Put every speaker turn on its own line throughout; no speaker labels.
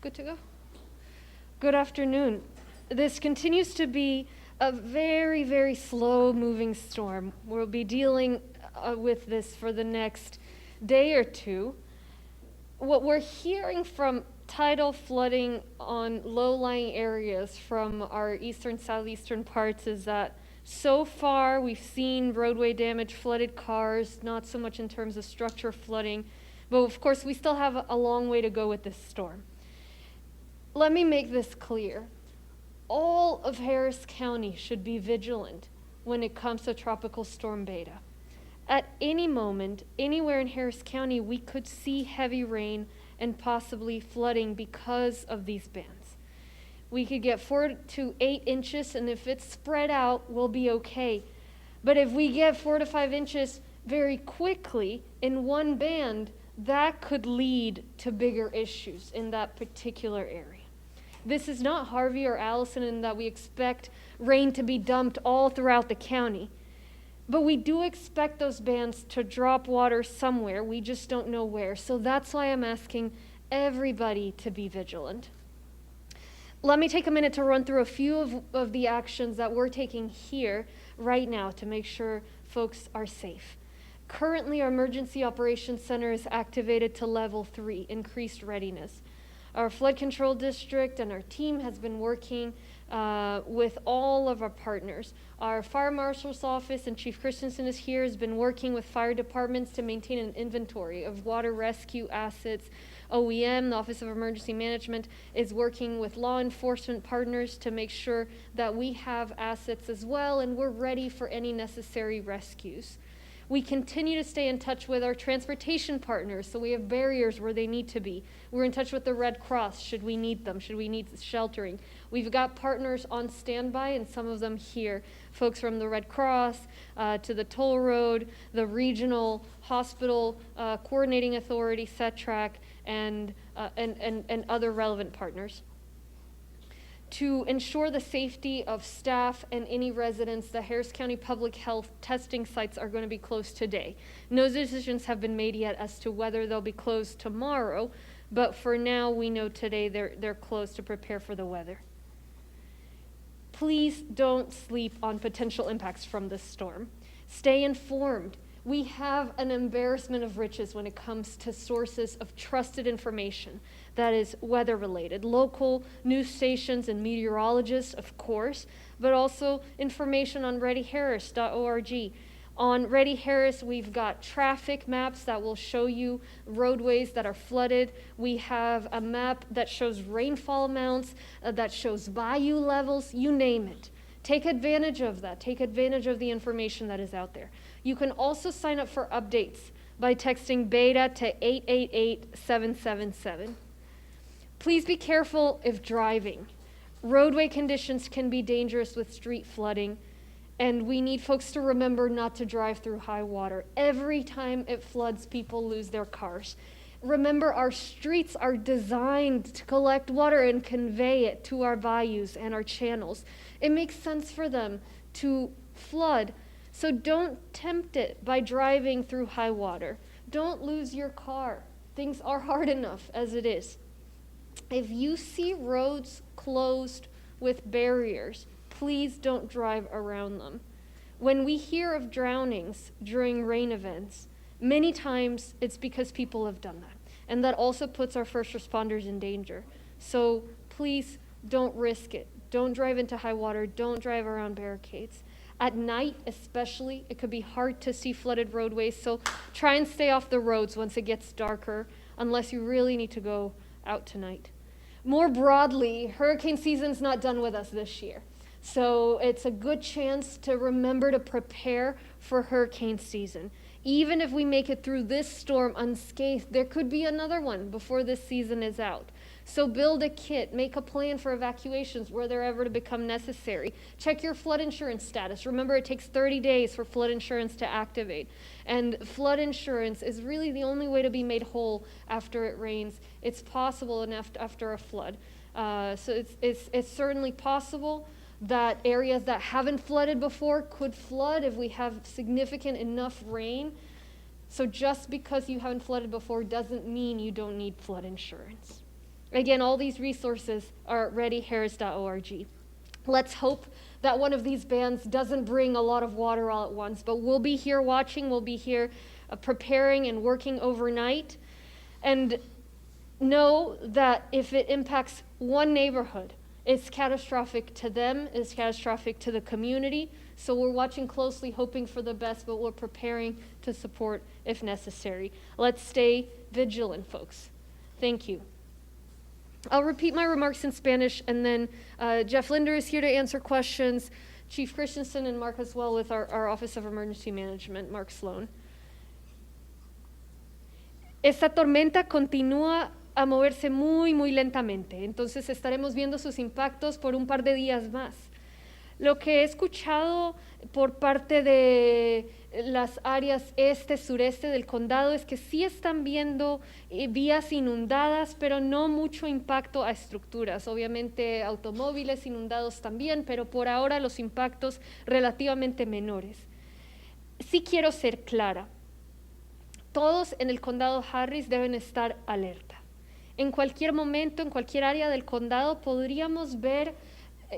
Good to go. Good afternoon. This continues to be a very, very slow moving storm. We'll be dealing with this for the next day or two. What we're hearing from tidal flooding on low-lying areas from our eastern, southeastern parts is that so far we've seen roadway damage, flooded cars, not so much in terms of structure flooding, but of course we still have a long way to go with this storm. Let me make this clear. All of Harris County should be vigilant when it comes to Tropical Storm Beta. At any moment, anywhere in Harris County, we could see heavy rain and possibly flooding because of these bands. We could get 4 to 8 inches, and if it's spread out, we'll be okay. But if we get 4 to 5 inches very quickly in one band, that could lead to bigger issues in that particular area. This is not Harvey or Allison in that we expect rain to be dumped all throughout the county. But we do expect those bands to drop water somewhere. We just don't know where. So that's why I'm asking everybody to be vigilant. Let me take a minute to run through a few of the actions that we're taking here right now to make sure folks are safe. Currently, our Emergency Operations Center is activated to level 3, increased readiness. Our flood control district and our team has been working with all of our partners. Our fire marshal's office and Chief Christensen is here, has been working with fire departments to maintain an inventory of water rescue assets. OEM, the Office of Emergency Management, is working with law enforcement partners to make sure that we have assets as well and we're ready for any necessary rescues. We continue to stay in touch with our transportation partners, so we have barriers where they need to be. We're in touch with the Red Cross, should we need them, should we need sheltering. We've got partners on standby, and some of them here. Folks from the Red Cross, to the toll road, the regional hospital coordinating authority, SETRAC, and other relevant partners. To ensure the safety of staff and any residents, the Harris County Public Health testing sites are going to be closed today. No decisions have been made yet as to whether they'll be closed tomorrow, but for now we know today they're closed to prepare for the weather. Please don't sleep on potential impacts from this storm. Stay informed. We have an embarrassment of riches when it comes to sources of trusted information that is weather related. Local news stations and meteorologists, of course, but also information on readyharris.org. On Ready Harris, we've got traffic maps that will show you roadways that are flooded. We have a map that shows rainfall amounts, that shows bayou levels, you name it. Take advantage of that. Take advantage of the information that is out there. You can also sign up for updates by texting BETA to 888-777. Please be careful if driving. Roadway conditions can be dangerous with street flooding, and we need folks to remember not to drive through high water. Every time it floods, people lose their cars. Remember, our streets are designed to collect water and convey it to our bayous and our channels. It makes sense for them to flood, so don't tempt it by driving through high water. Don't lose your car. Things are hard enough as it is. If you see roads closed with barriers, please don't drive around them. When we hear of drownings during rain events, many times it's because people have done that. And that also puts our first responders in danger. So please don't risk it. Don't drive into high water. Don't drive around barricades. At night especially, it could be hard to see flooded roadways. So try and stay off the roads once it gets darker, unless you really need to go out tonight. More broadly, hurricane season's not done with us this year. So it's a good chance to remember to prepare for hurricane season. Even if we make it through this storm unscathed, there could be another one before this season is out. So build a kit, make a plan for evacuations where they're ever to become necessary. Check your flood insurance status. Remember, it takes 30 days for flood insurance to activate. And flood insurance is really the only way to be made whole after it rains. It's possible after a flood. So it's certainly possible that areas that haven't flooded before could flood if we have significant enough rain. So just because you haven't flooded before doesn't mean you don't need flood insurance. Again, all these resources are at readyharris.org. Let's hope that one of these bands doesn't bring a lot of water all at once, but we'll be here watching, we'll be here preparing and working overnight. And know that if it impacts one neighborhood, it's catastrophic to them, it's catastrophic to the community. So we're watching closely, hoping for the best, but we're preparing to support if necessary. Let's stay vigilant, folks. Thank you. I'll repeat my remarks in Spanish, and then Jeff Linder is here to answer questions, Chief Christensen and Mark as well with our Office of Emergency Management, Mark Sloan. Esta tormenta continúa a moverse muy, muy lentamente, entonces estaremos viendo sus impactos por un par de días más. Lo que he escuchado por parte de las áreas este, sureste del condado es que sí están viendo vías inundadas, pero no mucho impacto a estructuras. Obviamente automóviles inundados también, pero por ahora los impactos relativamente menores. Sí quiero ser clara. Todos en el condado Harris deben estar alerta. En cualquier momento, en cualquier área del condado, podríamos ver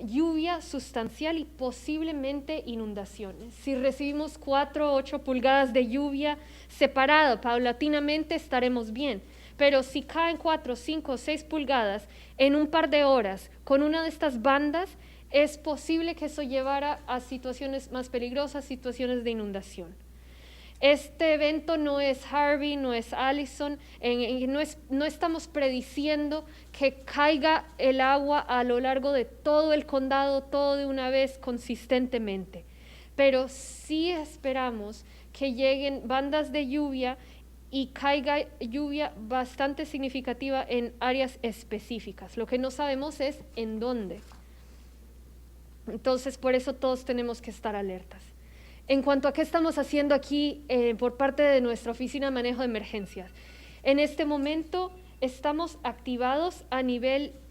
lluvia sustancial y posiblemente inundaciones. Si recibimos 4 o 8 pulgadas de lluvia separada, paulatinamente estaremos bien. Pero si caen 4, 5 o 6 pulgadas en un par de horas con una de estas bandas, es posible que eso llevara a situaciones más peligrosas, situaciones de inundación. Este evento no es Harvey, no es Allison, no estamos prediciendo que caiga el agua a lo largo de todo el condado, todo de una vez consistentemente. Pero sí esperamos que lleguen bandas de lluvia y caiga lluvia bastante significativa en áreas específicas. Lo que no sabemos es en dónde. Entonces, por eso todos tenemos que estar alertas. En cuanto a qué estamos haciendo aquí por parte de nuestra Oficina de Manejo de Emergencias, en este momento estamos activados a nivel 3.